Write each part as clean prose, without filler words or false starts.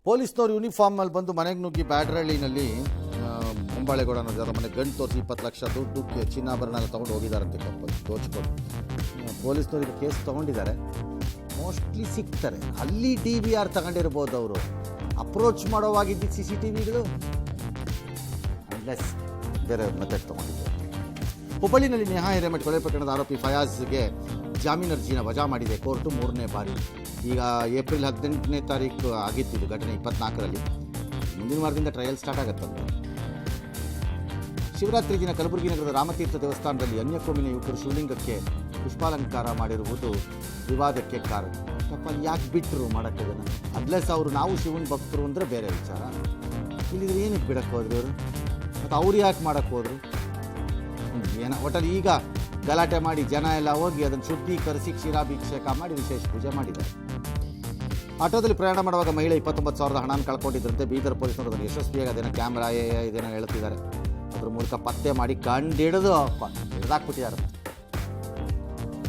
ಪೊಲೀಸ್ನವರು ಯೂನಿಫಾರ್ಮಲ್ಲಿ ಬಂದು ಮನೆಗೆ ನುಗ್ಗಿ ಬ್ಯಾಡ್ರಳ್ಳಿನಲ್ಲಿ ಮುಂಬಾಳೆಗೌಡ ಅನ್ನೋದು ಮನೆ ಗಂಡು ತೋರಿಸಿ 20 ಲಕ್ಷ ದುಡ್ಡು ಚಿನ್ನಾಭರಣ ಎಲ್ಲ ತೊಗೊಂಡು ಹೋಗಿದ್ದಾರಂತೆ ದೋಚ್ಕೊಂಡು. ಪೊಲೀಸ್ನವ್ರಿಗೆ ಕೇಸ್ ತೊಗೊಂಡಿದ್ದಾರೆ, ಮೋಸ್ಟ್ಲಿ ಸಿಗ್ತಾರೆ. ಅಲ್ಲಿ DVR ತಗೊಂಡಿರ್ಬೋದು ಅವರು. ಅಪ್ರೋಚ್ ಮಾಡೋವಾಗಿದ್ದು CCTVಗಳು ಅನ್ಲೆಸ್ ಬೇರೆ ಮೆಥಡ್ ತೊಗೊಂಡಿದ್ದಾರೆ. ಹುಬ್ಬಳ್ಳಿನಲ್ಲಿ ನೇಹಾ ಹಿರೇಮಠ್ ಕೊಲೆ ಪ್ರಕರಣದ ಆರೋಪಿ ಫಯಾಜ್ಗೆ ಜಾಮೀನು ಅರ್ಜಿನ ವಜಾ ಮಾಡಿದೆ ಕೋರ್ಟು 3ನೇ ಬಾರಿ. ಈಗ ಏಪ್ರಿಲ್ 18ನೇ ತಾರೀಕು ಆಗಿತ್ತು ಘಟನೆ, 24ರಲ್ಲಿ. ಮುಂದಿನ ವಾರದಿಂದ ಟ್ರಯಲ್ ಸ್ಟಾರ್ಟ್ ಆಗುತ್ತಂತೆ. ಶಿವರಾತ್ರಿ ದಿನ ಕಲಬುರಗಿ ನಗರದ ರಾಮತೀರ್ಥ ದೇವಸ್ಥಾನದಲ್ಲಿ ಅನ್ಯಕೋಮಿನ ಯುವಕರು ಶಿವಲಿಂಗಕ್ಕೆ ಪುಷ್ಪಾಲಂಕಾರ ಮಾಡಿರುವುದು ವಿವಾದಕ್ಕೆ ಕಾರಣ. ಪಾಪ ಯಾಕೆ ಬಿಟ್ಟರು ಮಾಡೋಕ್ಕಾಗಲ್ಲ? ಅದ್ಲೆಸ್ ಅವರು ನಾವು ಶಿವನ ಭಕ್ತರು ಅಂದರೆ ಬೇರೆ ವಿಚಾರ. ಇಲ್ಲಿದ್ರೆ ಏನಕ್ಕೆ ಬಿಡಕ್ಕೆ ಹೋದ್ರು ಅವರು? ಮತ್ತು ಅವ್ರು ಯಾಕೆ ಮಾಡೋಕ್ಕೆ ಹೋದರು? ಏನೋ ಒಟ್ಟಲ್ಲಿ ಈಗ ಗಲಾಟೆ ಮಾಡಿ ಜನ ಎಲ್ಲ ಹೋಗಿ ಅದನ್ನು ಶುದ್ಧೀಕರಿಸಿ ಕ್ಷೀರಾಭಿಷೇಕ ಮಾಡಿ ವಿಶೇಷ ಪೂಜೆ ಮಾಡಿದ್ದಾರೆ. ಆಟೋದಲ್ಲಿ ಪ್ರಯಾಣ ಮಾಡುವಾಗ ಮಹಿಳೆ 29,000 ಹಣ ಕಳ್ಕೊಂಡಿದ್ದಂತೆ ಬೀದರ್ ಪೊಲೀಸರು ಅದನ್ನು ಯಶಸ್ವಿಯಾಗಿ ಅದೇನೋ ಕ್ಯಾಮ್ರಾ ಇದೇನೋ ಹೇಳ್ತಿದ್ದಾರೆ. ಅದ್ರ ಮೂಲಕ ಪತ್ತೆ ಮಾಡಿ ಕಂಡಿಡಿದು ಹಿಡಿದಾಕ್ಬಿಟ್ಟಿದ್ದಾರೆ.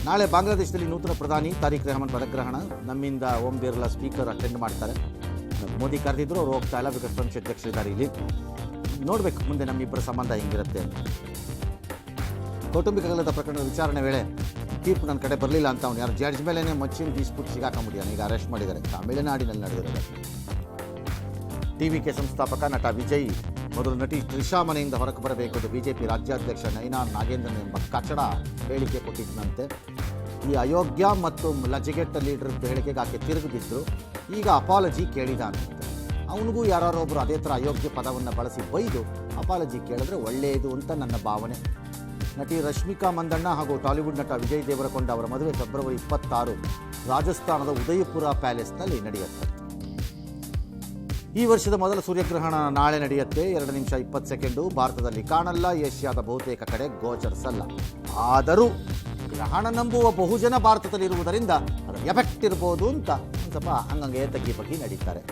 ನಾಳೆ ಬಾಂಗ್ಲಾದೇಶದಲ್ಲಿ ನೂತನ ಪ್ರಧಾನಿ ತಾರಿಕ್ ರೆಹಮಾನ್ ಪದಗ್ರಹಣ. ನಮ್ಮಿಂದ ಓಂ ಬಿರ್ಲಾ ಸ್ಪೀಕರ್ ಅಟೆಂಡ್ ಮಾಡ್ತಾರೆ. ಮೋದಿ ಕರೆದಿದ್ರು, ಅವ್ರು ಹೋಗ್ತಾ ಇಲ್ಲ, ಬಿಕಾಸ್ ಪಂಚ ಅಧ್ಯಕ್ಷರಿದ್ದಾರೆ ಇಲ್ಲಿ. ನೋಡಬೇಕು ಮುಂದೆ ನಮ್ಮಿಬ್ಬರ ಸಂಬಂಧ ಹೆಂಗಿರುತ್ತೆ ಅಂತ. ಕೌಟುಂಬಿಕ ಕಲಹದ ಪ್ರಕರಣದ ವಿಚಾರಣೆ ವೇಳೆ ತೀರ್ಪು ನನ್ನ ಕಡೆ ಬರಲಿಲ್ಲ ಅಂತ ಅವನು ಯಾರು ಜಡ್ಜ್ ಮೇಲೇ ಮಚ್ಚಿನ ಬೀಸ್ಬಿಟ್ಟು ಸಿಗಾಕೊಂಬಿಟ್ಟಿದ್ದಾನೆ. ಈಗ ಅರೆಸ್ಟ್ ಮಾಡಿದ್ದಾರೆ. ತಮಿಳುನಾಡಿನಲ್ಲಿ ನಡೆದಿರೋದು. TVK ಸಂಸ್ಥಾಪಕ ನಟ ವಿಜಯ್ ಮೊದಲು ನಟಿ ತ್ರಿಷಾ ಮನೆಯಿಂದ ಹೊರಗೆ ಬರಬೇಕು ಎಂದು BJP ರಾಜ್ಯಾಧ್ಯಕ್ಷ ನೈನಾ ನಾಗೇಂದ್ರನ್ ಎಂಬ ಕಚಡ ಹೇಳಿಕೆ ಕೊಟ್ಟಿದ್ದನಂತೆ. ಈ ಅಯೋಗ್ಯ ಮತ್ತು ಲಜ್ಜೆಗೆಟ್ಟ ಲೀಡರ್ ಹೇಳಿಕೆಗೆ ಆಕೆ ತಿರುಗಿ ಬಿದ್ದರು. ಈಗ ಅಪಾಲಜಿ ಕೇಳಿದಾನಂತೆ. ಅವನಿಗೂ ಯಾರೊಬ್ಬರು ಅದೇ ಥರ ಅಯೋಗ್ಯ ಪದವನ್ನು ಬಳಸಿ ಬೈದು ಅಪಾಲಜಿ ಕೇಳಿದ್ರೆ ಒಳ್ಳೆಯದು ಅಂತ ನನ್ನ ಭಾವನೆ. ನಟಿ ರಶ್ಮಿಕಾ ಮಂದಣ್ಣ ಹಾಗೂ ಟಾಲಿವುಡ್ ನಟ ವಿಜಯ್ ದೇವರಕೊಂಡ ಅವರ ಮದುವೆ ಫೆಬ್ರವರಿ 26 ರಾಜಸ್ಥಾನದ ಉದಯಪುರ ಪ್ಯಾಲೇಸ್ನಲ್ಲಿ ನಡೆಯುತ್ತೆ. ಈ ವರ್ಷದ ಮೊದಲ ಸೂರ್ಯಗ್ರಹಣ ನಾಳೆ ನಡೆಯುತ್ತೆ. 2 ನಿಮಿಷ 20 ಸೆಕೆಂಡು. ಭಾರತದಲ್ಲಿ ಕಾಣಲ್ಲ, ಏಷ್ಯಾದ ಬಹುತೇಕ ಕಡೆ ಗೋಚರಿಸಲ್ಲ. ಆದರೂ ಗ್ರಹಣ ನಂಬುವ ಬಹುಜನ ಭಾರತದಲ್ಲಿರುವುದರಿಂದ ಅದರ ಎಫೆಕ್ಟ್ ಇರ್ಬೋದು ಅಂತ ಒಂದು ಸ್ವಲ್ಪ ಹಂಗಂಗೆ ತಗ್ಗಿ ನಡೀತಾರೆ.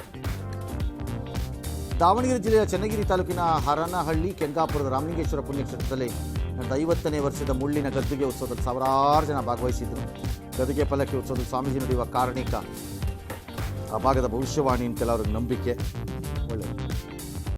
ದಾವಣಗೆರೆ ಜಿಲ್ಲೆಯ ಚನ್ನಗಿರಿ ತಾಲೂಕಿನ ಹರನಹಳ್ಳಿ ಕೆಂಗಾಪುರದ ರಾಮಲಿಂಗೇಶ್ವರ ಪುಣ್ಯಕ್ಷೇತ್ರದಲ್ಲಿ ನಡೆದ 50ನೇ ವರ್ಷದ ಮುಳ್ಳಿನ ಗದ್ದುಗೆ ಉತ್ಸವದಲ್ಲಿ ಸಾವಿರಾರು ಜನ ಭಾಗವಹಿಸಿದರು. ಗದ್ದುಗೆ ಪಲ್ಲಕ್ಕಿ ಉತ್ಸವದಲ್ಲಿ ಸ್ವಾಮೀಜಿ ನಡೆಯುವ ಕಾರಣಿಕ ಆ ಭಾಗದ ಭವಿಷ್ಯವಾಣಿ ಅಂತೆಲ್ಲ ಅವ್ರಿಗೆ ನಂಬಿಕೆ. ಒಳ್ಳೆಯದು.